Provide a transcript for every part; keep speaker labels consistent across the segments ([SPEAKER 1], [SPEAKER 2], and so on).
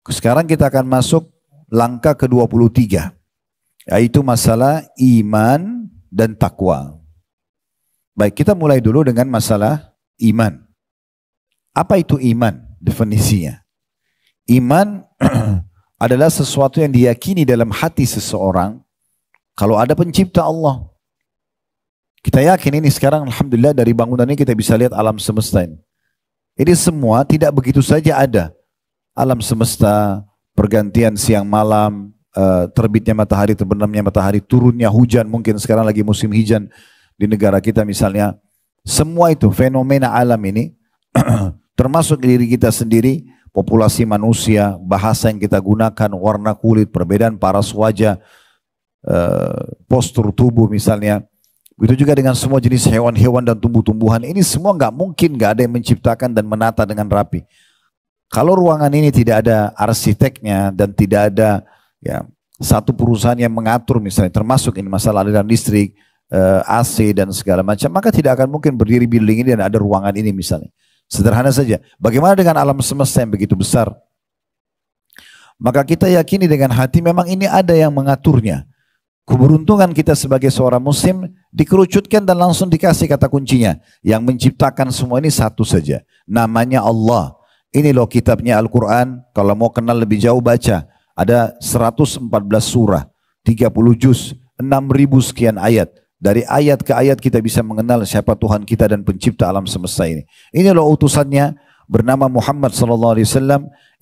[SPEAKER 1] Sekarang kita akan masuk langkah ke-23, yaitu masalah iman dan takwa. Baik, kita mulai dulu dengan masalah iman. Apa itu iman? Definisinya. Iman adalah sesuatu yang diyakini dalam hati seseorang kalau ada pencipta Allah. Kita yakin ini sekarang, alhamdulillah, dari bangunan ini kita bisa lihat alam semesta ini. Ini semua tidak begitu saja ada. Alam semesta, pergantian siang malam, terbitnya matahari, terbenamnya matahari, turunnya hujan, mungkin sekarang lagi musim hujan di negara kita misalnya. Semua itu fenomena alam ini, termasuk diri kita sendiri, populasi manusia, bahasa yang kita gunakan, warna kulit, perbedaan paras wajah, postur tubuh misalnya. Begitu juga dengan semua jenis hewan-hewan dan tumbuh-tumbuhan. Ini semua nggak mungkin nggak ada yang menciptakan dan menata dengan rapi. Kalau ruangan ini tidak ada arsiteknya dan tidak ada ya satu perusahaan yang mengatur misalnya, termasuk ini masalah aliran listrik, AC dan segala macam, maka tidak akan mungkin berdiri building ini dan ada ruangan ini misalnya. Sederhana saja. Bagaimana dengan alam semesta yang begitu besar? Maka kita yakini dengan hati memang ini ada yang mengaturnya. Keberuntungan kita sebagai seorang muslim dikerucutkan dan langsung dikasih kata kuncinya. Yang menciptakan semua ini satu saja. Namanya Allah. Ini loh kitabnya Al-Quran. Kalau mau kenal lebih jauh baca. Ada 114 surah, 30 juz, 6.000 sekian ayat. Dari ayat ke ayat kita bisa mengenal siapa Tuhan kita dan pencipta alam semesta ini. Ini loh utusannya bernama Muhammad SAW.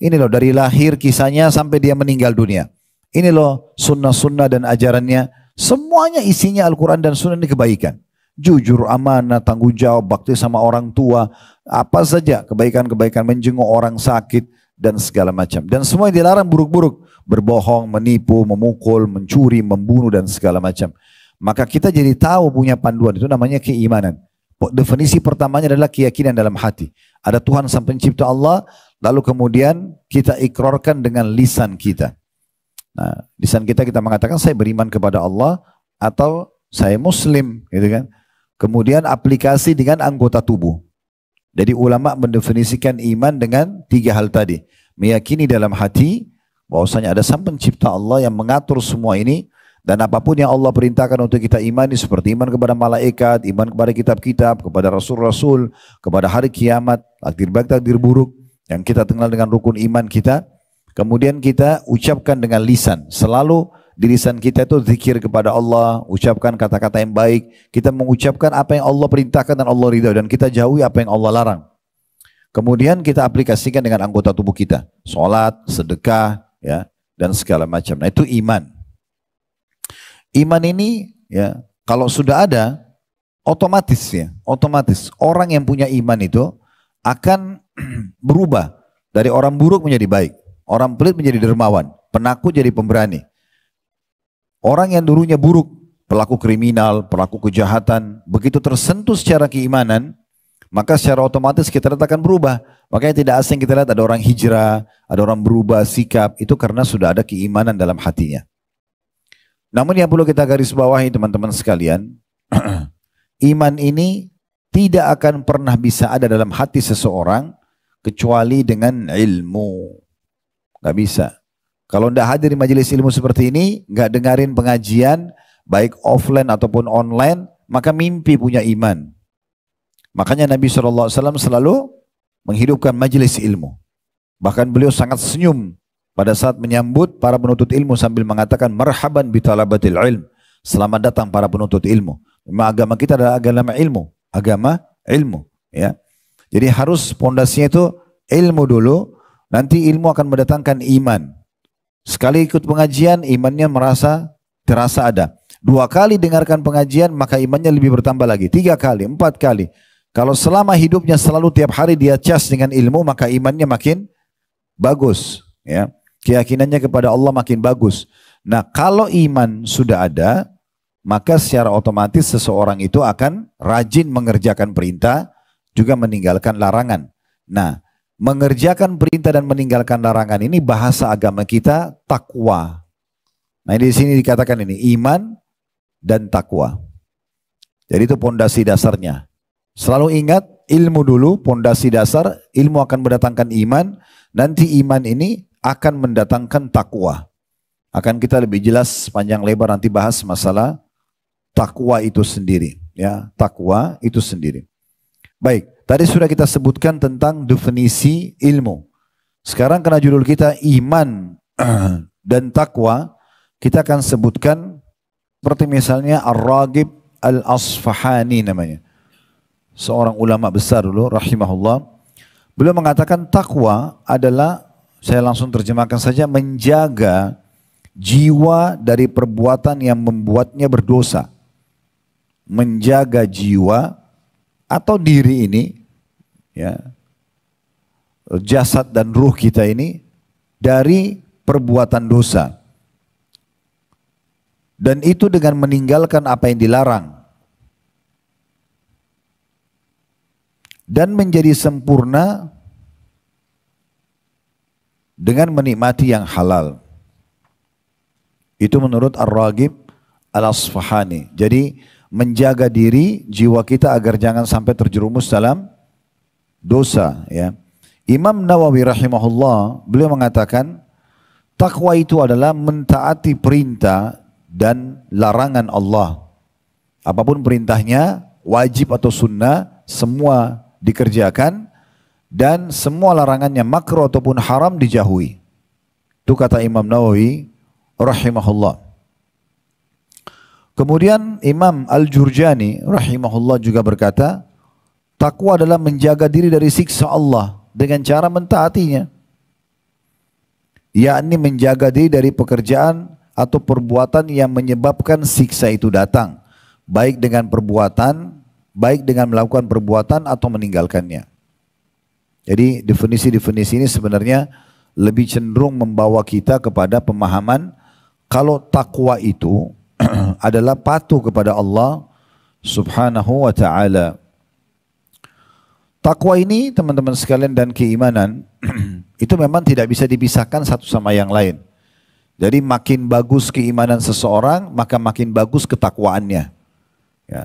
[SPEAKER 1] Ini loh dari lahir kisahnya sampai dia meninggal dunia. Ini loh sunnah-sunnah dan ajarannya. Semuanya isinya Al-Quran dan sunnah ini kebaikan. Jujur, amanah, tanggung jawab, bakti sama orang tua. Apa saja kebaikan-kebaikan, menjenguk orang sakit dan segala macam. Dan semua yang dilarang buruk-buruk. Berbohong, menipu, memukul, mencuri, membunuh dan segala macam. Maka kita jadi tahu punya panduan. Itu namanya keimanan. Definisi pertamanya adalah keyakinan dalam hati. Ada Tuhan sang pencipta Allah. Lalu kemudian kita ikrarkan dengan lisan kita. Nah, lisan kita mengatakan saya beriman kepada Allah atau saya muslim, gitu kan. Kemudian aplikasi dengan anggota tubuh. Jadi ulama mendefinisikan iman dengan 3 hal tadi. Meyakini dalam hati bahwasanya ada sang pencipta Allah yang mengatur semua ini, dan apapun yang Allah perintahkan untuk kita imani seperti iman kepada malaikat, iman kepada kitab-kitab, kepada rasul-rasul, kepada hari kiamat, takdir baik takdir buruk yang kita kenal dengan rukun iman kita. Kemudian kita ucapkan dengan lisan. Selalu di lisan kita itu zikir kepada Allah, ucapkan kata-kata yang baik. Kita mengucapkan apa yang Allah perintahkan dan Allah ridha, dan kita jauhi apa yang Allah larang. Kemudian kita aplikasikan dengan anggota tubuh kita. Salat, sedekah, ya, dan segala macam. Nah, itu iman. Iman ini ya kalau sudah ada otomatis orang yang punya iman itu akan berubah dari orang buruk menjadi baik. Orang pelit menjadi dermawan, penakut jadi pemberani. Orang yang dulunya buruk, pelaku kriminal, pelaku kejahatan, begitu tersentuh secara keimanan, maka secara otomatis kita lihat akan berubah. Makanya tidak asing kita lihat ada orang hijrah, ada orang berubah sikap, itu karena sudah ada keimanan dalam hatinya. Namun yang perlu kita garis bawahi teman-teman sekalian, iman ini tidak akan pernah bisa ada dalam hati seseorang kecuali dengan ilmu. Gak bisa. Kalau tidak hadir di majelis ilmu seperti ini, gak dengarin pengajian, baik offline ataupun online, maka mimpi punya iman. Makanya Nabi SAW selalu menghidupkan majelis ilmu. Bahkan beliau sangat senyum pada saat menyambut para penuntut ilmu sambil mengatakan, marhaban bitalabatil ilm. Selamat datang para penuntut ilmu. Memang agama kita adalah agama ilmu. Agama ilmu. Ya. Jadi harus pondasinya itu ilmu dulu. Nanti ilmu akan mendatangkan iman. Sekali ikut pengajian, imannya terasa ada. 2 kali dengarkan pengajian, maka imannya lebih bertambah lagi. 3 kali, 4 kali. Kalau selama hidupnya selalu tiap hari dia cas dengan ilmu, maka imannya makin bagus. Ya. Keyakinannya kepada Allah makin bagus. Nah, kalau iman sudah ada, maka secara otomatis seseorang itu akan rajin mengerjakan perintah, juga meninggalkan larangan. Nah, mengerjakan perintah dan meninggalkan larangan ini bahasa agama kita takwa. Nah, di sini dikatakan ini iman dan takwa. Jadi itu pondasi dasarnya. Selalu ingat ilmu dulu pondasi dasar, ilmu akan mendatangkan iman. Nanti iman ini akan mendatangkan takwa. Akan kita lebih jelas panjang lebar nanti bahas masalah takwa itu sendiri. Ya, takwa itu sendiri. Baik, tadi sudah kita sebutkan tentang definisi ilmu. Sekarang karena judul kita iman dan takwa, kita akan sebutkan seperti misalnya Ar-Raghib Al-Asfahani namanya. Seorang ulama besar dulu, rahimahullah. Beliau mengatakan takwa adalah, saya langsung terjemahkan saja, menjaga jiwa dari perbuatan yang membuatnya berdosa. Menjaga jiwa atau diri ini, ya, jasad dan ruh kita ini dari perbuatan dosa. Dan itu dengan meninggalkan apa yang dilarang. Dan menjadi sempurna dengan menikmati yang halal. Itu menurut Ar-Raghib Al-Asfahani. Jadi menjaga diri, jiwa kita agar jangan sampai terjerumus dalam dosa. Ya. Imam Nawawi rahimahullah, beliau mengatakan takwa itu adalah mentaati perintah dan larangan Allah. Apapun perintahnya, wajib atau sunnah, semua dikerjakan, dan semua larangannya makruh ataupun haram dijauhi. Itu kata Imam Nawawi rahimahullah. Kemudian Imam Al-Jurjani rahimahullah juga berkata, takwa adalah menjaga diri dari siksa Allah dengan cara mentaatinya, yakni menjaga diri dari pekerjaan atau perbuatan yang menyebabkan siksa itu datang, baik dengan perbuatan, baik dengan melakukan perbuatan atau meninggalkannya. Jadi definisi-definisi ini sebenarnya lebih cenderung membawa kita kepada pemahaman kalau takwa itu adalah patuh kepada Allah subhanahu wa ta'ala. Takwa ini teman-teman sekalian dan keimanan itu memang tidak bisa dipisahkan satu sama yang lain. Jadi makin bagus keimanan seseorang, maka makin bagus ketakwaannya. Ya.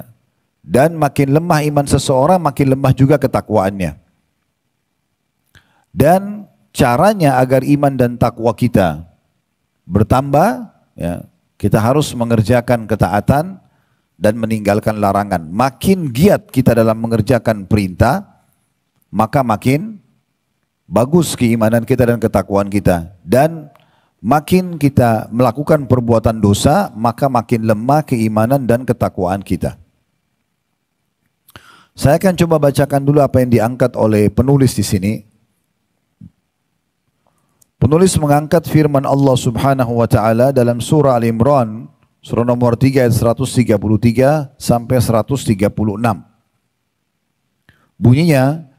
[SPEAKER 1] Dan makin lemah iman seseorang, makin lemah juga ketakwaannya. Dan caranya agar iman dan takwa kita bertambah, ya, kita harus mengerjakan ketaatan dan meninggalkan larangan. Makin giat kita dalam mengerjakan perintah, maka makin bagus keimanan kita dan ketakwaan kita. Dan makin kita melakukan perbuatan dosa, maka makin lemah keimanan dan ketakwaan kita. Saya akan coba bacakan dulu apa yang diangkat oleh penulis di sini. Penulis mengangkat firman Allah subhanahu wa ta'ala dalam surah Al-Imran, surah nomor 3 ayat 133 sampai 136. Bunyinya,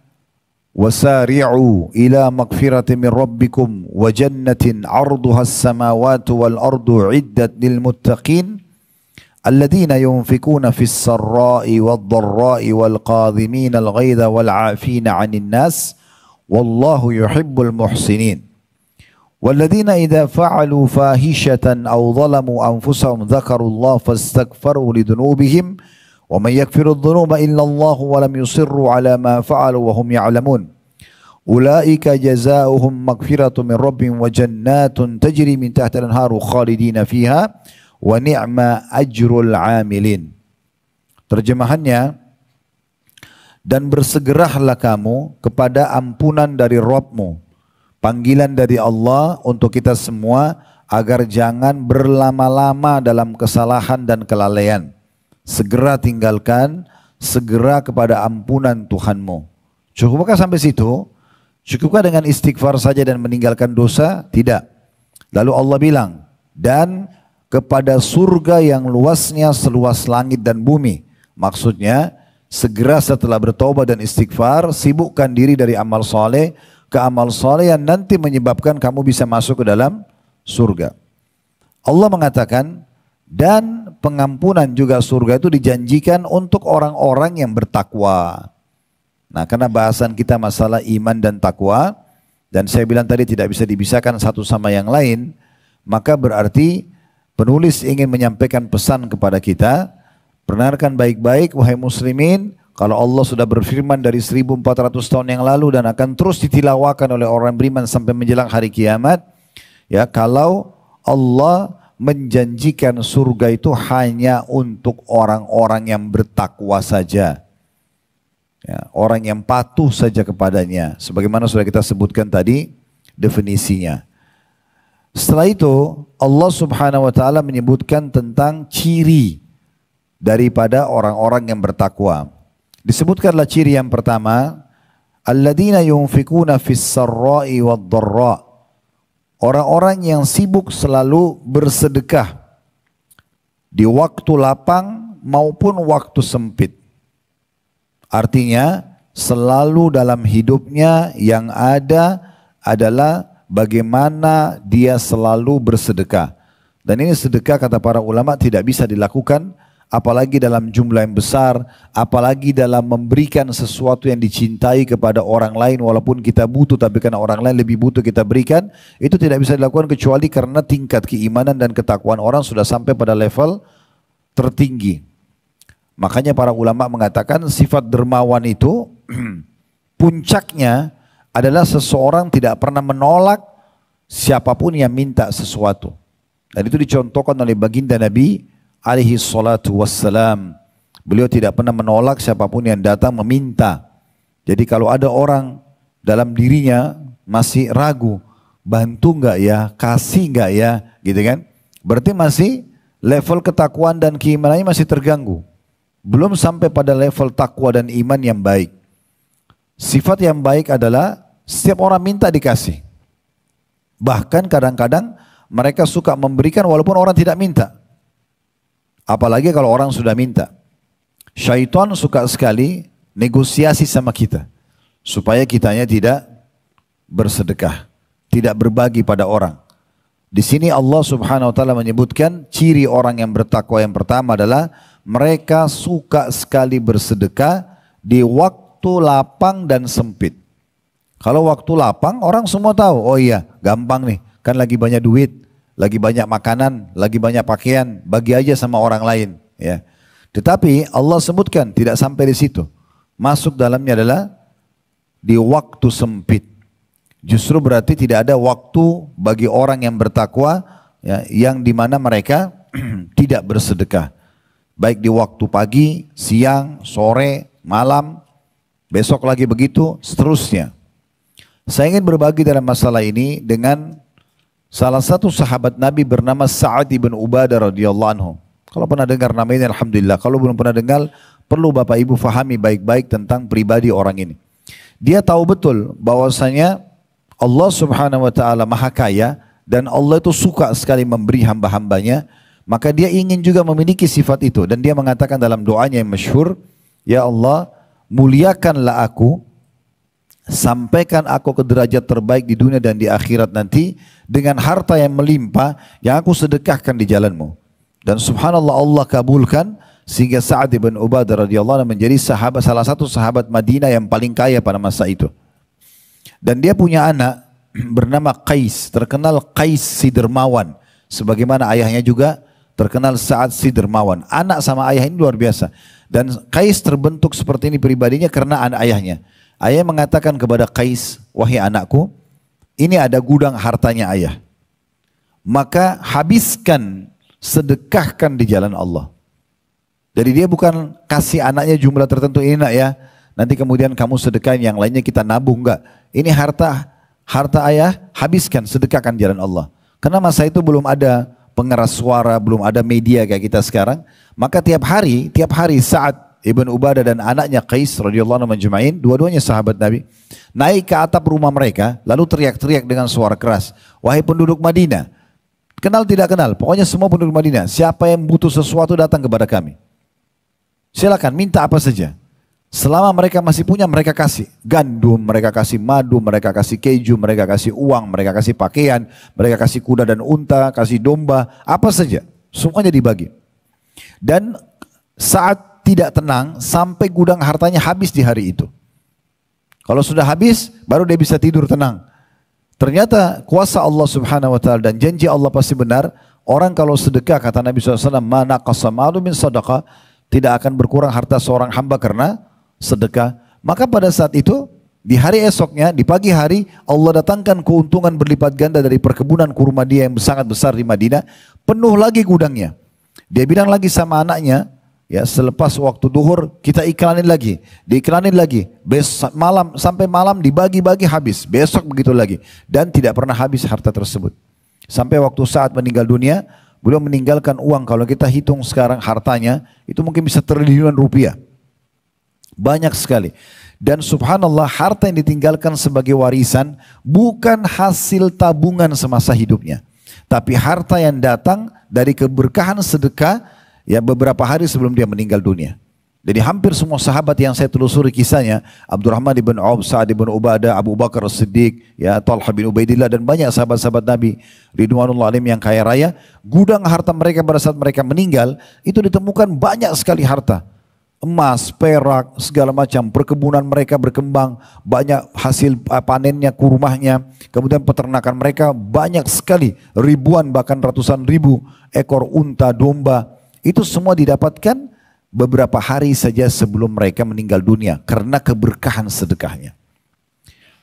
[SPEAKER 1] وَسَارِعُوا إِلَى مَغْفِرَةٍ مِّن رَبِّكُمْ وَجَنَّةٍ عَرْضُهَا السَّمَاوَاتُ وَالْأَرْضُ عِدَّةٌ لِّلْمُتَّقِينَ الَّذِينَ يُنْفِقُونَ فِي السَّرَّاءِ وَالضَّرَّاءِ وَالْقَاظِمِينَ الْغَيْظَ وَالْعَافِينَ عَنِ النَّاسِ وَاللَّهُ يُحِبُّ الْمُحْسِنِينَ وَالَّذِينَ إِذَا فَعَلُوا فَاحِشَةً أَوْ ظَلَمُوا أَنفُسَهُمْ ذَكَرُوا اللَّهَ فَاسْتَغْفَرُوا لِذُنُوبِهِمْ وَمَنْ يَغْفِرُ الذُّنُوبَ إِلَّا اللَّهُ وَلَمْ يُصِرُّوا عَلَى مَا فَعَلُوا وَهُمْ يَعْلَمُونَ أُولَئِكَ جَزَاؤُهُمْ مَغْفِرَةٌ مِّن رَّبِّهِمْ وَجَنَّاتٌ تَجْرِي مِن تَحْتِهَا الْأَنْهَارُ خَالِدِينَ فِيهَا وَنِعْمَ أَجْرُ الْعَامِلِينَ. Terjemahannya, dan bersegeralah kamu kepada ampunan dari Rabb-mu, panggilan dari Allah untuk kita semua agar jangan berlama-lama dalam kesalahan dan kelalaian. Segera tinggalkan, segera kepada ampunan Tuhanmu. Cukupkah sampai situ? Cukupkah dengan istighfar saja dan meninggalkan dosa? Tidak. Lalu Allah bilang, dan kepada surga yang luasnya seluas langit dan bumi. Maksudnya, segera setelah bertobat dan istighfar, sibukkan diri dari amal soleh ke amal soleh yang nanti menyebabkan kamu bisa masuk ke dalam surga. Allah mengatakan, dan pengampunan juga surga itu dijanjikan untuk orang-orang yang bertakwa. Nah, karena bahasan kita masalah iman dan takwa, dan saya bilang tadi tidak bisa dipisahkan satu sama yang lain, maka berarti penulis ingin menyampaikan pesan kepada kita, perdengarkan baik-baik wahai muslimin, kalau Allah sudah berfirman dari 1400 tahun yang lalu dan akan terus ditilawakan oleh orang beriman sampai menjelang hari kiamat, Ya, kalau Allah menjanjikan surga itu hanya untuk orang-orang yang bertakwa saja. Ya, orang yang patuh saja kepadanya. Sebagaimana sudah kita sebutkan tadi definisinya. Setelah itu Allah subhanahu wa ta'ala menyebutkan tentang ciri daripada orang-orang yang bertakwa. Disebutkanlah ciri yang pertama, alladzina yunfikuna fis sarra'i wad dharra. Orang-orang yang sibuk selalu bersedekah di waktu lapang maupun waktu sempit. Artinya selalu dalam hidupnya yang ada adalah bagaimana dia selalu bersedekah. Dan ini sedekah kata para ulama tidak bisa dilakukan apalagi dalam jumlah yang besar, apalagi dalam memberikan sesuatu yang dicintai kepada orang lain walaupun kita butuh, tapi karena orang lain lebih butuh kita berikan, itu tidak bisa dilakukan kecuali karena tingkat keimanan dan ketakwaan orang sudah sampai pada level tertinggi. Makanya para ulama mengatakan sifat dermawan itu puncaknya adalah seseorang tidak pernah menolak siapapun yang minta sesuatu. Dan itu dicontohkan oleh baginda Nabi alaihi salatu wassalam. Beliau tidak pernah menolak siapapun yang datang meminta. Jadi kalau ada orang dalam dirinya masih ragu, bantu enggak ya, kasih enggak ya, gitu kan? Berarti masih level ketakwaan dan keimanannya masih terganggu. Belum sampai pada level takwa dan iman yang baik. Sifat yang baik adalah setiap orang minta dikasih. Bahkan kadang-kadang mereka suka memberikan walaupun orang tidak minta. Apalagi kalau orang sudah minta. Syaitan suka sekali negosiasi sama kita. Supaya kitanya tidak bersedekah. Tidak berbagi pada orang. Di sini Allah subhanahu wa ta'ala menyebutkan ciri orang yang bertakwa yang pertama adalah mereka suka sekali bersedekah di waktu lapang dan sempit. Kalau waktu lapang orang semua tahu, oh iya gampang nih, kan lagi banyak duit, lagi banyak makanan, lagi banyak pakaian, bagi aja sama orang lain. Ya. Tetapi Allah sebutkan tidak sampai di situ. Masuk dalamnya adalah di waktu sempit. Justru berarti tidak ada waktu bagi orang yang bertakwa ya, yang dimana mereka tidak bersedekah. Baik di waktu pagi, siang, sore, malam, besok lagi begitu, seterusnya. Saya ingin berbagi dalam masalah ini dengan salah satu sahabat Nabi bernama Sa'ad ibn Ubadah radhiyallahu anhu. Kalau pernah dengar nama ini alhamdulillah. Kalau belum pernah dengar, perlu Bapak Ibu fahami baik-baik tentang pribadi orang ini. Dia tahu betul bahwasanya Allah subhanahu wa ta'ala maha kaya dan Allah itu suka sekali memberi hamba-hambanya. Maka dia ingin juga memiliki sifat itu. Dan dia mengatakan dalam doanya yang masyhur, ya Allah muliakanlah aku, sampaikan aku ke derajat terbaik di dunia dan di akhirat nanti dengan harta yang melimpah yang aku sedekahkan di jalanmu. Dan subhanallah Allah kabulkan sehingga Sa'ad bin Ubadah radhiyallahu anhu menjadi salah satu sahabat Madinah yang paling kaya pada masa itu. Dan dia punya anak bernama Qais, terkenal Qais si dermawan. Sebagaimana ayahnya juga terkenal Sa'ad si dermawan. Anak sama ayah ini luar biasa. Dan Qais terbentuk seperti ini pribadinya karena anak ayahnya. Ayah mengatakan kepada Qais, wahai anakku, ini ada gudang hartanya ayah. Maka habiskan, sedekahkan di jalan Allah. Jadi dia bukan kasih anaknya jumlah tertentu, ini nak ya, nanti kemudian kamu sedekahin yang lainnya kita nabung, enggak. Ini harta ayah, habiskan, sedekahkan jalan Allah. Karena masa itu belum ada pengeras suara, belum ada media kayak kita sekarang. Maka tiap hari Sa'ad ibn Ubadah dan anaknya Qais radhiyallahu anhu majma'in, dua-duanya sahabat Nabi, naik ke atap rumah mereka, lalu teriak-teriak dengan suara keras, wahai penduduk Madinah, kenal tidak kenal, pokoknya semua penduduk Madinah, siapa yang butuh sesuatu datang kepada kami. Silakan minta apa saja. Selama mereka masih punya, mereka kasih gandum, mereka kasih madu, mereka kasih keju, mereka kasih uang, mereka kasih pakaian, mereka kasih kuda dan unta, kasih domba, apa saja. Semuanya dibagi. Dan saat tidak tenang, sampai gudang hartanya habis di hari itu. Kalau sudah habis, baru dia bisa tidur tenang. Ternyata kuasa Allah subhanahu wa ta'ala dan janji Allah pasti benar. Orang kalau sedekah, kata Nabi SAW, ma naqasa malu min sadaqah, tidak akan berkurang harta seorang hamba karena sedekah. Maka pada saat itu Di hari esoknya, di pagi hari, Allah datangkan keuntungan berlipat ganda dari perkebunan kurma dia yang sangat besar di Madinah, penuh lagi gudangnya. Dia bilang lagi sama anaknya, ya selepas waktu duhur kita iklanin lagi, diiklanin lagi, besok malam sampai malam dibagi-bagi habis, besok begitu lagi, dan tidak pernah habis harta tersebut. Sampai waktu saat meninggal dunia, beliau meninggalkan uang, kalau kita hitung sekarang hartanya, itu mungkin bisa triliunan rupiah. Banyak sekali. Dan subhanallah, harta yang ditinggalkan sebagai warisan bukan hasil tabungan semasa hidupnya, tapi harta yang datang dari keberkahan sedekah ya beberapa hari sebelum dia meninggal dunia. Jadi hampir semua sahabat yang saya telusuri kisahnya, Abdurrahman bin Auf, Sa'ad bin Ubadah, Abu Bakar As-Siddiq, ya Talha bin Ubaidillah, dan banyak sahabat-sahabat Nabi ridwanullah alaihim yang kaya raya, gudang harta mereka pada saat mereka meninggal itu ditemukan banyak sekali harta. Emas, perak, segala macam, perkebunan mereka berkembang, banyak hasil panennya, kurmahnya, kemudian peternakan mereka banyak sekali, ribuan bahkan ratusan ribu ekor unta, domba, itu semua didapatkan beberapa hari saja sebelum mereka meninggal dunia karena keberkahan sedekahnya.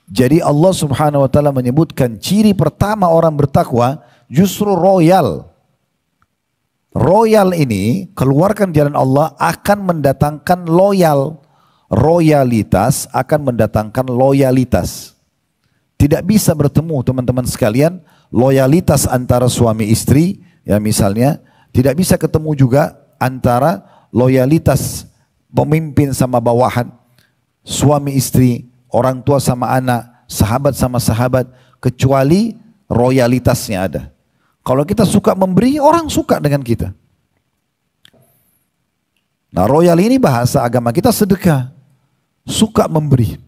[SPEAKER 1] Jadi Allah Subhanahu wa taala menyebutkan ciri pertama orang bertakwa justru royal. Royal ini, keluarkan jalan Allah akan mendatangkan loyal. Royalitas akan mendatangkan loyalitas. Tidak bisa bertemu teman-teman sekalian, loyalitas antara suami istri, ya misalnya, tidak bisa ketemu juga antara loyalitas pemimpin sama bawahan, suami istri, orang tua sama anak, sahabat sama sahabat, kecuali royalitasnya ada. Kalau kita suka memberi, orang suka dengan kita. Nah, royal ini bahasa agama kita sedekah. Suka memberi.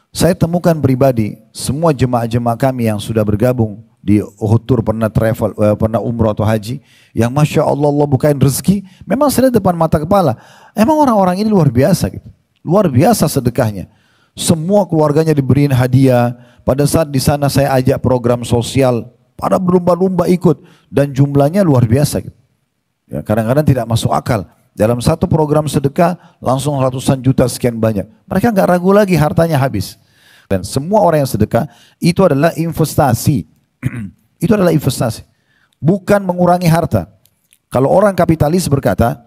[SPEAKER 1] Saya temukan pribadi, semua jemaah-jemaah kami yang sudah bergabung di Uhud Tour, pernah travel, pernah umroh atau haji, yang Masya Allah, Allah bukain rezeki, memang saya depan mata kepala. Emang orang-orang ini luar biasa gitu. Luar biasa sedekahnya. Semua keluarganya diberiin hadiah. Pada saat di sana saya ajak program sosial, pada berlomba-lomba ikut, dan jumlahnya luar biasa gitu. Ya, kadang-kadang tidak masuk akal. Dalam satu program sedekah langsung ratusan juta sekian banyak. Mereka nggak ragu lagi hartanya habis. Dan semua orang yang sedekah itu adalah investasi. Itu adalah investasi. Bukan mengurangi harta. Kalau orang kapitalis berkata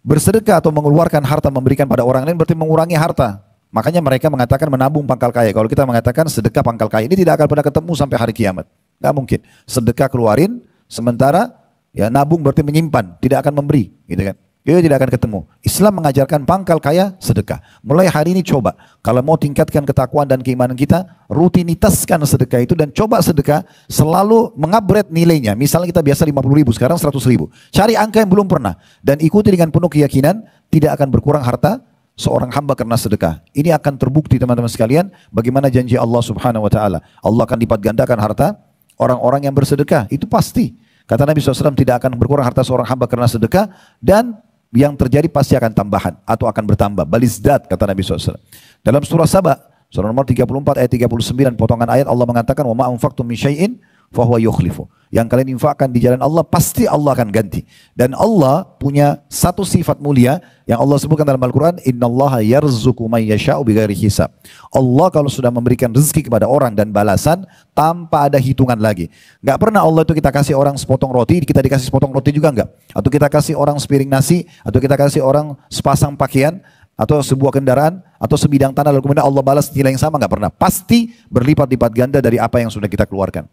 [SPEAKER 1] bersedekah atau mengeluarkan harta memberikan pada orang lain berarti mengurangi harta. Makanya mereka mengatakan menabung pangkal kaya. Kalau kita mengatakan sedekah pangkal kaya, ini tidak akan pernah ketemu sampai hari kiamat. Gak mungkin. Sedekah keluarin, sementara ya nabung berarti menyimpan, tidak akan memberi, gitu kan? Itu tidak akan ketemu. Islam mengajarkan pangkal kaya sedekah. Mulai hari ini coba, kalau mau tingkatkan ketakwaan dan keimanan kita, rutinitaskan sedekah itu dan coba sedekah selalu mengupgrade nilainya. Misalnya kita biasa 50 ribu, sekarang 100 ribu. Cari angka yang belum pernah dan ikuti dengan penuh keyakinan, tidak akan berkurang harta seorang hamba karena sedekah. Ini akan terbukti teman-teman sekalian bagaimana janji Allah Subhanahu wa taala. Allah akan lipat gandakan harta orang-orang yang bersedekah. Itu pasti. Kata Nabi SAW, tidak akan berkurang harta seorang hamba karena sedekah, dan yang terjadi pasti akan tambahan atau akan bertambah. Balizdat, kata Nabi SAW. Dalam surah Saba, surah nomor 34 ayat 39, potongan ayat Allah mengatakan, "Wa ma anfaqtum min syai'in fahuwa yukhlifu." Yang kalian infakkan di jalan Allah, pasti Allah akan ganti. Dan Allah punya satu sifat mulia yang Allah sebutkan dalam Al-Quran, "Innallaha yarzuqu man yasha'u bighairi hisab." Allah kalau sudah memberikan rezeki kepada orang dan balasan tanpa ada hitungan lagi. Gak pernah Allah itu kita kasih orang sepotong roti, kita dikasih sepotong roti juga enggak. Atau kita kasih orang sepiring nasi, atau kita kasih orang sepasang pakaian, atau sebuah kendaraan, atau sebidang tanah, lalu kemudian Allah balas nilai yang sama. Gak pernah. Pasti berlipat-lipat ganda dari apa yang sudah kita keluarkan.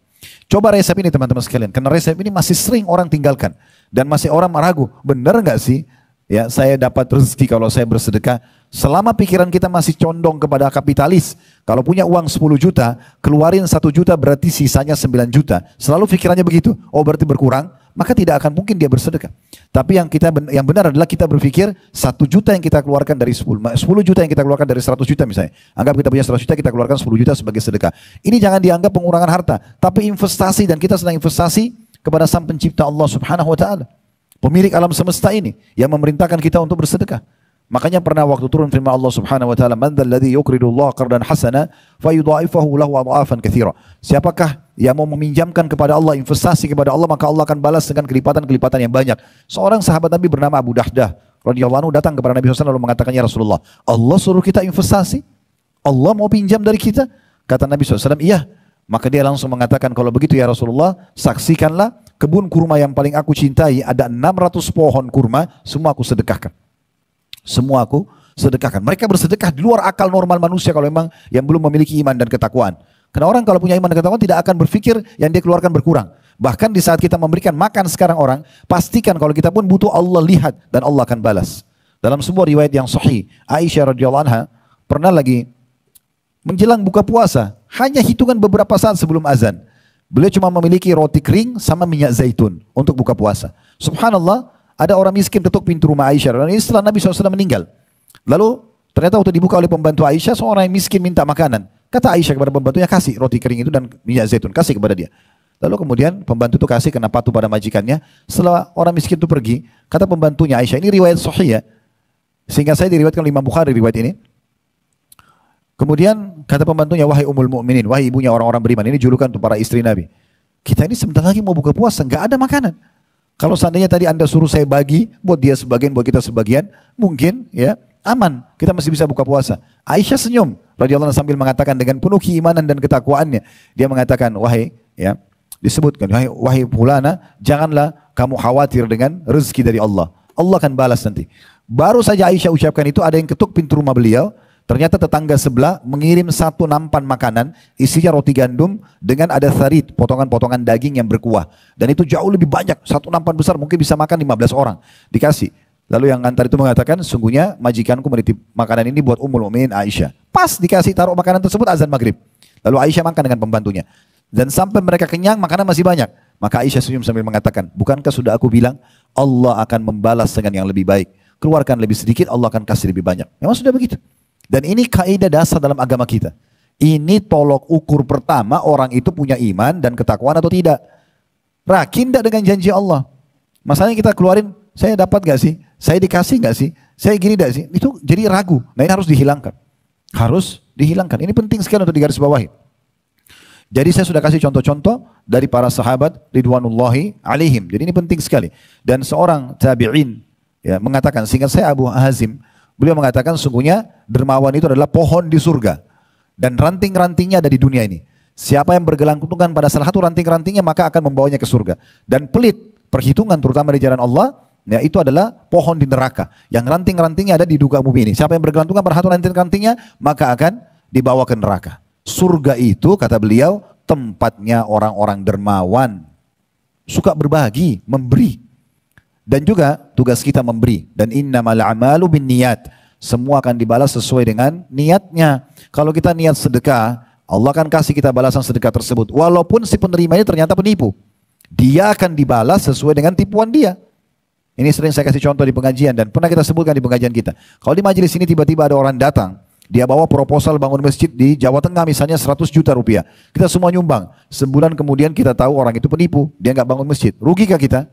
[SPEAKER 1] Coba resep ini teman-teman sekalian, karena resep ini masih sering orang tinggalkan dan masih orang meragu, benar nggak sih? Ya, saya dapat rezeki kalau saya bersedekah. Selama pikiran kita masih condong kepada kapitalis, kalau punya uang 10 juta, keluarin 1 juta berarti sisanya 9 juta. Selalu pikirannya begitu. Oh, berarti berkurang, maka tidak akan mungkin dia bersedekah. Tapi yang benar adalah kita berpikir 1 juta yang kita keluarkan dari 10 juta yang kita keluarkan dari 100 juta misalnya. Anggap kita punya 100 juta, kita keluarkan 10 juta sebagai sedekah. Ini jangan dianggap pengurangan harta, tapi investasi, dan kita sedang investasi kepada Sang Pencipta Allah Subhanahu wa taala. Pemilik alam semesta ini yang memerintahkan kita untuk bersedekah. Makanya pernah waktu turun firman Allah Subhanahu wa taala, "Man dzalladzi yuqridu Allah qardan hasana fayudha'ifahu lahu adha'afan katsira." Siapakah yang mau meminjamkan kepada Allah, investasi kepada Allah, maka Allah akan balas dengan kelipatan-kelipatan yang banyak. Seorang sahabat Nabi bernama Abu Dahdah radhiyallahu anhu datang kepada Nabi SAW lalu mengatakan, ya Rasulullah, Allah suruh kita investasi? Allah mau pinjam dari kita? Kata Nabi SAW, iya. Maka dia langsung mengatakan, kalau begitu ya Rasulullah, saksikanlah kebun kurma yang paling aku cintai, ada 600 pohon kurma, semua aku sedekahkan. Semua aku sedekahkan. Mereka bersedekah di luar akal normal manusia kalau memang yang belum memiliki iman dan ketakwaan. Karena orang kalau punya iman dan ketakwaan tidak akan berpikir yang dia keluarkan berkurang. Bahkan di saat kita memberikan makan sekarang orang, pastikan kalau kita pun butuh Allah lihat dan Allah akan balas. Dalam sebuah riwayat yang sahih, Aisyah radhiyallahu anha pernah lagi menjelang buka puasa, hanya hitungan beberapa saat sebelum azan. Beliau cuma memiliki roti kering sama minyak zaitun untuk buka puasa. Subhanallah, ada orang miskin ketuk pintu rumah Aisyah. Dan ini setelah Nabi SAW meninggal. Lalu ternyata waktu dibuka oleh pembantu Aisyah, seorang yang miskin minta makanan. Kata Aisyah kepada pembantunya, kasih roti kering itu dan minyak zaitun, kasih kepada dia. Lalu kemudian pembantu itu kasih kena patuh pada majikannya. Setelah orang miskin itu pergi, kata pembantunya Aisyah, ini riwayat sahih ya. Sehingga saya diriwayatkan oleh Imam Bukhari riwayat ini. Kemudian kata pembantunya, wahai Ummul Mukminin, wahai ibunya orang-orang beriman, ini julukan untuk para istri Nabi. Kita ini sebentar lagi mau buka puasa, nggak ada makanan. Kalau seandainya tadi Anda suruh saya bagi, buat dia sebagian, buat kita sebagian, mungkin ya aman, kita masih bisa buka puasa. Aisyah senyum, radhiyallahu anha sambil mengatakan dengan penuh keimanan dan ketakwaannya, dia mengatakan, wahai ya, disebutkan, wahai fulana, janganlah kamu khawatir dengan rezeki dari Allah. Allah akan balas nanti. Baru saja Aisyah ucapkan itu, ada yang ketuk pintu rumah beliau. Ternyata tetangga sebelah mengirim satu nampan makanan, isinya roti gandum dengan ada tharid, potongan-potongan daging yang berkuah. Dan itu jauh lebih banyak, satu nampan besar mungkin bisa makan 15 orang. Dikasih. Lalu yang ngantar itu mengatakan, sungguhnya majikanku menitip makanan ini buat Ummul Mukminin Aisyah. Pas dikasih taruh makanan tersebut azan maghrib. Lalu Aisyah makan dengan pembantunya. Dan sampai mereka kenyang, makanan masih banyak. Maka Aisyah senyum sambil mengatakan, bukankah sudah aku bilang, Allah akan membalas dengan yang lebih baik. Keluarkan lebih sedikit, Allah akan kasih lebih banyak. Memang sudah begitu. Dan ini kaidah dasar dalam agama kita. Ini tolok ukur pertama orang itu punya iman dan ketakwaan atau tidak. Rakin tidak dengan janji Allah. Masalahnya kita keluarin, saya dapat gak sih? Saya dikasih gak sih? Saya gini gak sih? Itu jadi ragu. Nah ini harus dihilangkan. Harus dihilangkan. Ini penting sekali untuk digarisbawahi. Jadi saya sudah kasih contoh-contoh dari para sahabat ridwanullahi alaihim. Jadi ini penting sekali. Dan seorang tabi'in ya, mengatakan, seingat saya Abu Hazim, beliau mengatakan sungguhnya dermawan itu adalah pohon di surga. Dan ranting-rantingnya ada di dunia ini. Siapa yang bergelantungan pada salah satu ranting-rantingnya maka akan membawanya ke surga. Dan pelit perhitungan terutama di jalan Allah, ya itu adalah pohon di neraka. Yang ranting-rantingnya ada di duga bumi ini. Siapa yang bergelantungan pada satu ranting-rantingnya maka akan dibawa ke neraka. Surga itu kata beliau tempatnya orang-orang dermawan. Suka berbagi, memberi. Dan juga tugas kita memberi. Dan innamal a'malu binniyat. Semua akan dibalas sesuai dengan niatnya. Kalau kita niat sedekah, Allah akan kasih kita balasan sedekah tersebut. Walaupun si penerima ini ternyata penipu. Dia akan dibalas sesuai dengan tipuan dia. Ini sering saya kasih contoh di pengajian dan pernah kita sebutkan di pengajian kita. Kalau di majelis ini tiba-tiba ada orang datang. Dia bawa proposal bangun masjid di Jawa Tengah misalnya 100 juta rupiah. Kita semua nyumbang. Sebulan kemudian kita tahu orang itu penipu. Dia nggak bangun masjid. Rugikah kita?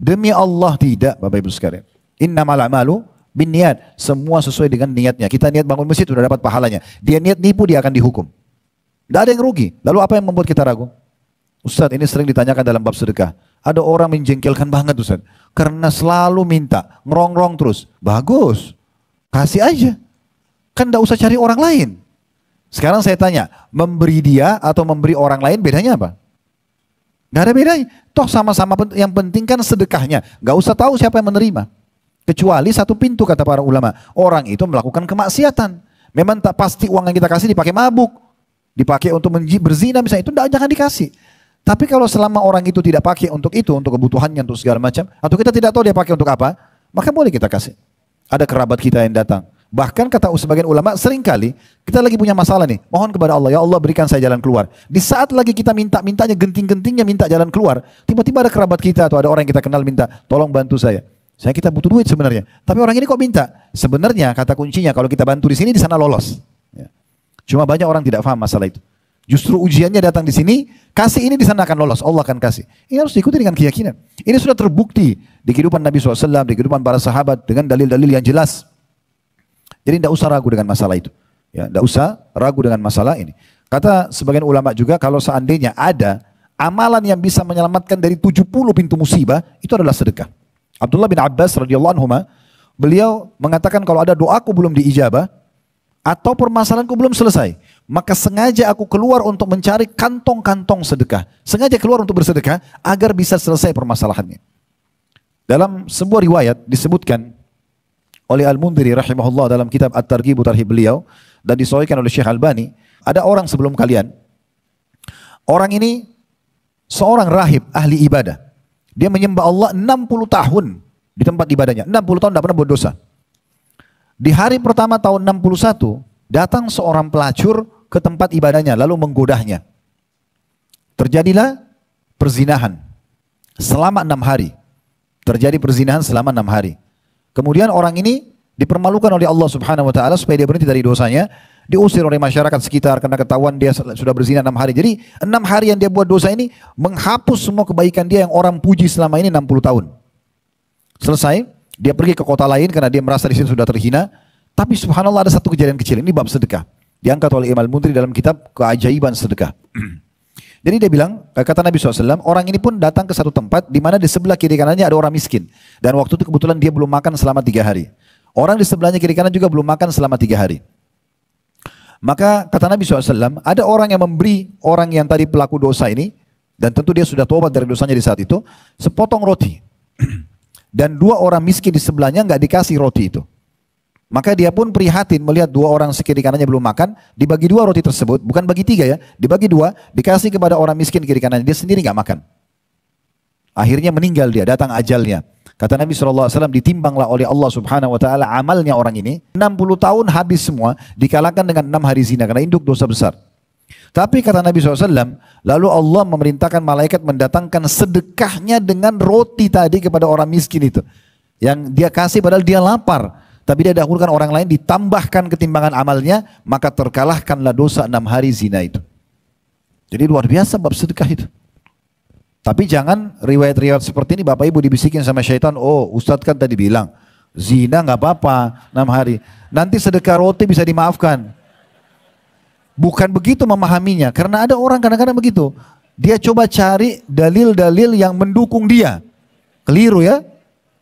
[SPEAKER 1] Demi Allah tidak, Bapak Ibu sekalian. Innamal a'malu binniyat. Semua sesuai dengan niatnya. Kita niat bangun masjid sudah dapat pahalanya. Dia niat nipu, dia akan dihukum. Tidak ada yang rugi. Lalu apa yang membuat kita ragu? Ustaz, ini sering ditanyakan dalam bab sedekah. Ada orang menjengkelkan banget Ustaz. Karena selalu minta, ngerongrong terus. Bagus, kasih aja. Kan tidak usah cari orang lain. Sekarang saya tanya, memberi dia atau memberi orang lain bedanya apa? Gak ada bedanya. Toh sama-sama yang penting kan sedekahnya. Gak usah tahu siapa yang menerima. Kecuali satu pintu kata para ulama. Orang itu melakukan kemaksiatan. Memang tak pasti uang yang kita kasih dipakai mabuk. Dipakai untuk berzina misalnya. Itu jangan dikasih. Tapi kalau selama orang itu tidak pakai untuk itu. Untuk kebutuhannya, untuk segala macam. Atau kita tidak tahu dia pakai untuk apa. Maka boleh kita kasih. Ada kerabat kita yang datang. Bahkan kata sebagian ulama seringkali kita lagi punya masalah nih. Mohon kepada Allah, ya Allah berikan saya jalan keluar. Di saat lagi kita mintanya genting-gentingnya minta jalan keluar. Tiba-tiba ada kerabat kita atau ada orang yang kita kenal minta, tolong bantu saya. Kita butuh duit sebenarnya. Tapi orang ini kok minta? Sebenarnya kata kuncinya kalau kita bantu di sini di sana lolos. Ya. Cuma banyak orang tidak paham masalah itu. Justru ujiannya datang di sini, kasih ini di sana akan lolos. Allah akan kasih. Ini harus diikuti dengan keyakinan. Ini sudah terbukti di kehidupan Nabi SAW, di kehidupan para sahabat dengan dalil-dalil yang jelas. Jadi tidak usah ragu dengan masalah itu. Ya, tidak usah ragu dengan masalah ini. Kata sebagian ulama juga kalau seandainya ada amalan yang bisa menyelamatkan dari 70 pintu musibah, itu adalah sedekah. Abdullah bin Abbas radhiyallahu anhu beliau mengatakan kalau ada doaku belum diijabah atau permasalahanku belum selesai, maka sengaja aku keluar untuk mencari kantong-kantong sedekah. Sengaja keluar untuk bersedekah agar bisa selesai permasalahannya. Dalam sebuah riwayat disebutkan oleh Al-Mundhiri rahimahullah dalam kitab At-Targhib wa Tarhib beliau dan disahihkan oleh Syekh Albani, ada orang sebelum kalian. Orang ini seorang rahib ahli ibadah. Dia menyembah Allah 60 tahun di tempat ibadahnya. 60 tahun tidak pernah berdosa. Di hari pertama tahun 61, datang seorang pelacur ke tempat ibadahnya lalu menggodahnya. Terjadilah perzinahan selama 6 hari. Terjadi perzinahan selama 6 hari. Kemudian orang ini dipermalukan oleh Allah Subhanahu wa taala supaya dia berhenti dari dosanya, diusir oleh masyarakat sekitar karena ketahuan dia sudah berzina 6 hari. Jadi 6 hari yang dia buat dosa ini menghapus semua kebaikan dia yang orang puji selama ini 60 tahun. Selesai, dia pergi ke kota lain karena dia merasa di sini sudah terhina. Tapi subhanallah ada satu kejadian kecil, ini bab sedekah. Diangkat oleh Imam Al-Mundhiri dalam kitab Keajaiban Sedekah. Jadi dia bilang, kata Nabi SAW, orang ini pun datang ke satu tempat di mana di sebelah kiri kanannya ada orang miskin. Dan waktu itu kebetulan dia belum makan selama 3 hari. Orang di sebelahnya kiri kanan juga belum makan selama 3 hari. Maka kata Nabi SAW, ada orang yang memberi orang yang tadi pelaku dosa ini, dan tentu dia sudah tobat dari dosanya di saat itu, sepotong roti. Dan 2 orang miskin di sebelahnya nggak dikasih roti itu. Maka dia pun prihatin melihat 2 orang kiri kanannya belum makan, dibagi 2 roti tersebut, bukan bagi 3 ya, dibagi 2, dikasih kepada orang miskin kiri kanannya, dia sendiri nggak makan. Akhirnya meninggal dia, datang ajalnya. Kata Nabi SAW, ditimbanglah oleh Allah Subhanahu wa taala amalnya orang ini, 60 tahun habis semua, dikalahkan dengan 6 hari zina karena induk dosa besar. Tapi kata Nabi SAW, lalu Allah memerintahkan malaikat mendatangkan sedekahnya dengan roti tadi kepada orang miskin itu. Yang dia kasih padahal dia lapar. Tapi dia dahulukan orang lain, ditambahkan ketimbangan amalnya, maka terkalahkanlah dosa 6 hari zina itu. Jadi luar biasa bab sedekah itu. Tapi jangan riwayat-riwayat seperti ini Bapak Ibu dibisikin sama syaitan, oh Ustadz kan tadi bilang, zina nggak apa-apa 6 hari. Nanti sedekah roti bisa dimaafkan. Bukan begitu memahaminya, karena ada orang kadang-kadang begitu. Dia coba cari dalil-dalil yang mendukung dia. Keliru ya,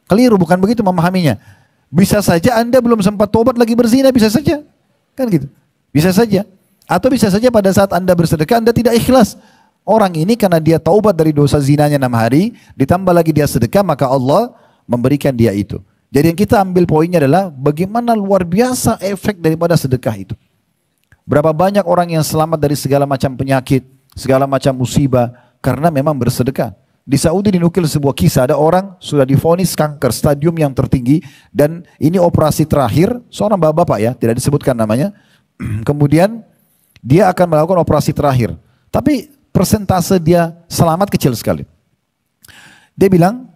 [SPEAKER 1] keliru, bukan begitu memahaminya. Bisa saja Anda belum sempat tobat lagi berzina, bisa saja. Kan gitu, bisa saja. Atau bisa saja pada saat Anda bersedekah Anda tidak ikhlas. Orang ini karena dia taubat dari dosa zinanya 6 hari, ditambah lagi dia sedekah, maka Allah memberikan dia itu. Jadi yang kita ambil poinnya adalah bagaimana luar biasa efek daripada sedekah itu. Berapa banyak orang yang selamat dari segala macam penyakit, segala macam musibah, karena memang bersedekah. Di Saudi dinukil sebuah kisah, ada orang sudah divonis kanker stadium yang tertinggi, dan ini operasi terakhir, seorang bapak-bapak ya, tidak disebutkan namanya, kemudian dia akan melakukan operasi terakhir. Tapi persentase dia selamat kecil sekali. Dia bilang,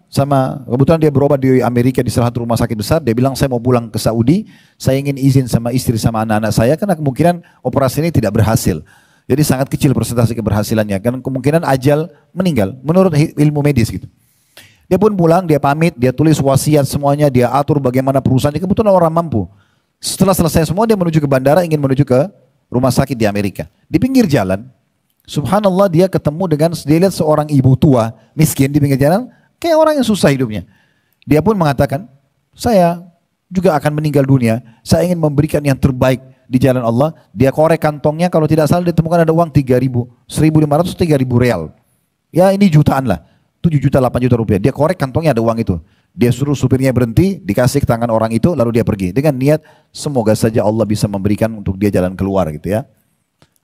[SPEAKER 1] kebetulan dia berobat di Amerika di salah satu rumah sakit besar, dia bilang saya mau pulang ke Saudi, saya ingin izin sama istri sama anak-anak saya karena kemungkinan operasi ini tidak berhasil. Jadi sangat kecil persentase keberhasilannya, karena kemungkinan ajal meninggal menurut ilmu medis gitu. Dia pun pulang, dia pamit, dia tulis wasiat semuanya, dia atur bagaimana perusahaannya, kebetulan orang mampu. Setelah selesai semua dia menuju ke bandara, ingin menuju ke rumah sakit di Amerika. Di pinggir jalan, subhanallah dia ketemu dengan, dia lihat seorang ibu tua miskin di pinggir jalan, kayak orang yang susah hidupnya. Dia pun mengatakan, saya juga akan meninggal dunia, saya ingin memberikan yang terbaik di jalan Allah. Dia korek kantongnya, kalau tidak salah ditemukan ada uang 3.000, 1.500, 3.000 real. Ya ini jutaan lah, 7 juta, 8 juta rupiah. Dia korek kantongnya ada uang itu. Dia suruh supirnya berhenti, dikasih ke tangan orang itu, lalu dia pergi. Dengan niat, semoga saja Allah bisa memberikan untuk dia jalan keluar gitu ya.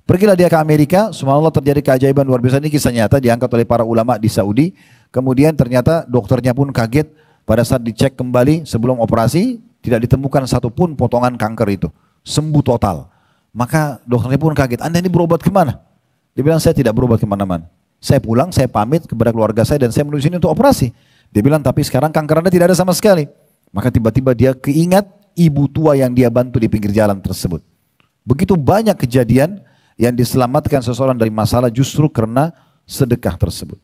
[SPEAKER 1] Pergilah dia ke Amerika, subhanallah terjadi keajaiban luar biasa. Ini kisah nyata diangkat oleh para ulama di Saudi. Kemudian ternyata dokternya pun kaget pada saat dicek kembali sebelum operasi, tidak ditemukan satupun potongan kanker itu. Sembuh total. Maka dokternya pun kaget, Anda ini berobat kemana? Dia bilang, saya tidak berobat kemana-mana. Saya pulang, saya pamit kepada keluarga saya dan saya menuju sini untuk operasi. Dia bilang, tapi sekarang kanker Anda tidak ada sama sekali. Maka tiba-tiba dia keingat ibu tua yang dia bantu di pinggir jalan tersebut. Begitu banyak kejadian yang diselamatkan seseorang dari masalah justru karena sedekah tersebut.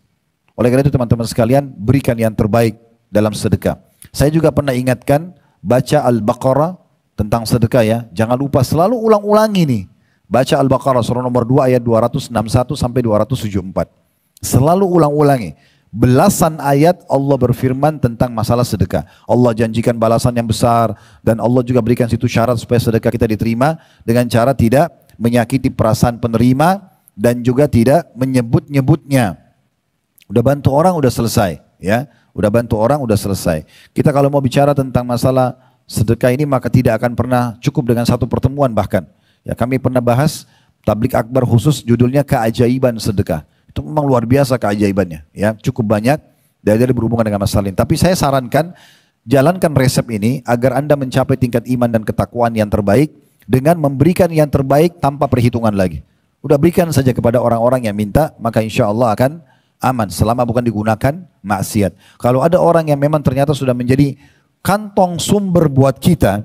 [SPEAKER 1] Oleh karena itu teman-teman sekalian, berikan yang terbaik dalam sedekah. Saya juga pernah ingatkan, baca Al-Baqarah tentang sedekah ya. Jangan lupa selalu ulang-ulangi nih. Baca Al-Baqarah surah nomor 2 ayat 261 sampai 274. Selalu ulang-ulangi. Belasan ayat Allah berfirman tentang masalah sedekah. Allah janjikan balasan yang besar dan Allah juga berikan situ syarat supaya sedekah kita diterima dengan cara tidak menyakiti perasaan penerima dan juga tidak menyebut-nyebutnya. Udah bantu orang udah selesai, ya. Udah bantu orang udah selesai. Kita kalau mau bicara tentang masalah sedekah ini maka tidak akan pernah cukup dengan satu pertemuan bahkan. Ya, kami pernah bahas tablik akbar khusus judulnya keajaiban sedekah. Itu memang luar biasa keajaibannya, ya, cukup banyak dari berhubungan dengan masalah ini. Tapi saya sarankan jalankan resep ini agar Anda mencapai tingkat iman dan ketakwaan yang terbaik dengan memberikan yang terbaik tanpa perhitungan lagi. Udah berikan saja kepada orang-orang yang minta, maka insya Allah akan aman selama bukan digunakan maksiat. Kalau ada orang yang memang ternyata sudah menjadi kantong sumber buat kita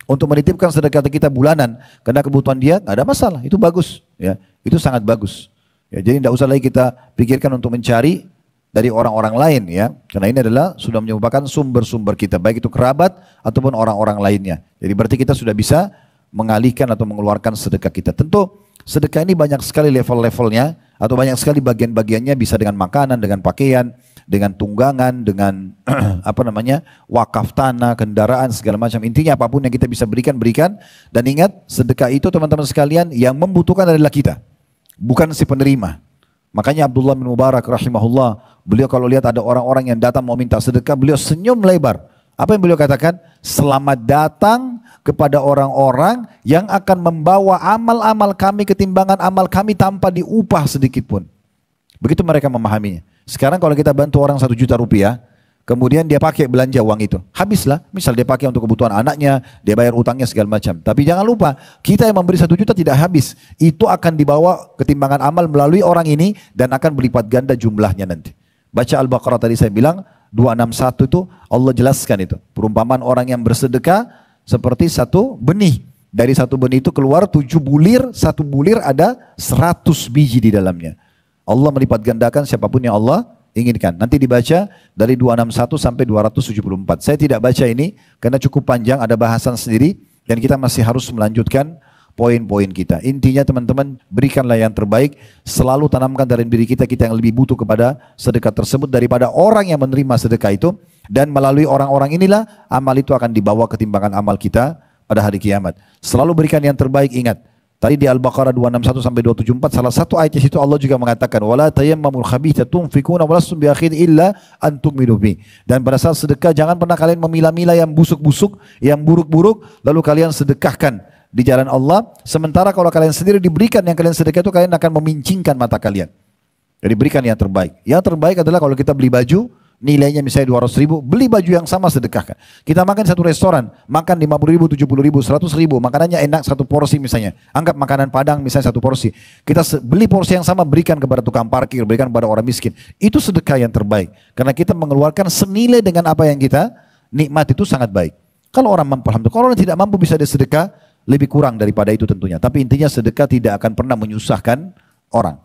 [SPEAKER 1] untuk menitipkan sedekah kita bulanan karena kebutuhan dia, nggak ada masalah, itu bagus, ya, itu sangat bagus. Ya, jadi tidak usah lagi kita pikirkan untuk mencari dari orang-orang lain, ya, karena ini adalah sudah merupakan sumber-sumber kita, baik itu kerabat ataupun orang-orang lainnya. Jadi berarti kita sudah bisa mengalihkan atau mengeluarkan sedekah kita. Tentu sedekah ini banyak sekali level-levelnya atau banyak sekali bagian-bagiannya, bisa dengan makanan, dengan pakaian, dengan tunggangan, dengan apa namanya wakaf tanah, kendaraan, segala macam. Intinya apapun yang kita bisa berikan, berikan. Dan ingat, sedekah itu teman-teman sekalian yang membutuhkan adalah kita, bukan si penerima. Makanya Abdullah bin Mubarak rahimahullah, beliau kalau lihat ada orang-orang yang datang mau minta sedekah, beliau senyum lebar. Apa yang beliau katakan? Selamat datang kepada orang-orang yang akan membawa amal-amal kami ketimbangan amal kami tanpa diupah sedikit pun. Begitu mereka memahaminya. Sekarang kalau kita bantu orang 1 juta rupiah, kemudian dia pakai belanja uang itu, habislah. Misal dia pakai untuk kebutuhan anaknya, dia bayar utangnya segala macam. Tapi jangan lupa, kita yang memberi 1 juta tidak habis. Itu akan dibawa ketimbangan amal melalui orang ini dan akan berlipat ganda jumlahnya nanti. Baca Al-Baqarah tadi saya bilang, 261 itu Allah jelaskan itu. Perumpamaan orang yang bersedekah seperti satu benih. Dari satu benih itu keluar 7 bulir, satu bulir ada 100 biji di dalamnya. Allah melipat gandakan siapapun yang Allah inginkan. Nanti dibaca dari 261 sampai 274. Saya tidak baca ini karena cukup panjang, ada bahasan sendiri dan kita masih harus melanjutkan poin-poin kita. Intinya teman-teman, berikanlah yang terbaik, selalu tanamkan dalam diri kita, kita yang lebih butuh kepada sedekah tersebut daripada orang yang menerima sedekah itu, dan melalui orang-orang inilah amal itu akan dibawa ketimbangan amal kita pada hari kiamat. Selalu berikan yang terbaik. Ingat, tadi di Al-Baqarah 261 sampai 274 salah satu ayat di situ Allah juga mengatakan wala tayammamul khabitha tunfikuna walastum biakhid illa an tu'minu bi. Dan pada saat sedekah jangan pernah kalian memilah-milah yang busuk-busuk, yang buruk-buruk lalu kalian sedekahkan di jalan Allah, sementara kalau kalian sendiri diberikan yang kalian sedekah itu kalian akan memincingkan mata kalian. Jadi berikan yang terbaik. Yang terbaik adalah kalau kita beli baju nilainya misalnya 200 ribu, beli baju yang sama sedekahkan. Kita makan satu restoran, makan 50 ribu, 70 ribu, 100 ribu, makanannya enak satu porsi misalnya. Anggap makanan Padang misalnya satu porsi. Kita beli porsi yang sama, berikan kepada tukang parkir, berikan kepada orang miskin. Itu sedekah yang terbaik. Karena kita mengeluarkan senilai dengan apa yang kita nikmat, itu sangat baik. Kalau orang mampu, alhamdulillah. Kalau orang tidak mampu bisa dia sedekah lebih kurang daripada itu tentunya. Tapi intinya sedekah tidak akan pernah menyusahkan orang.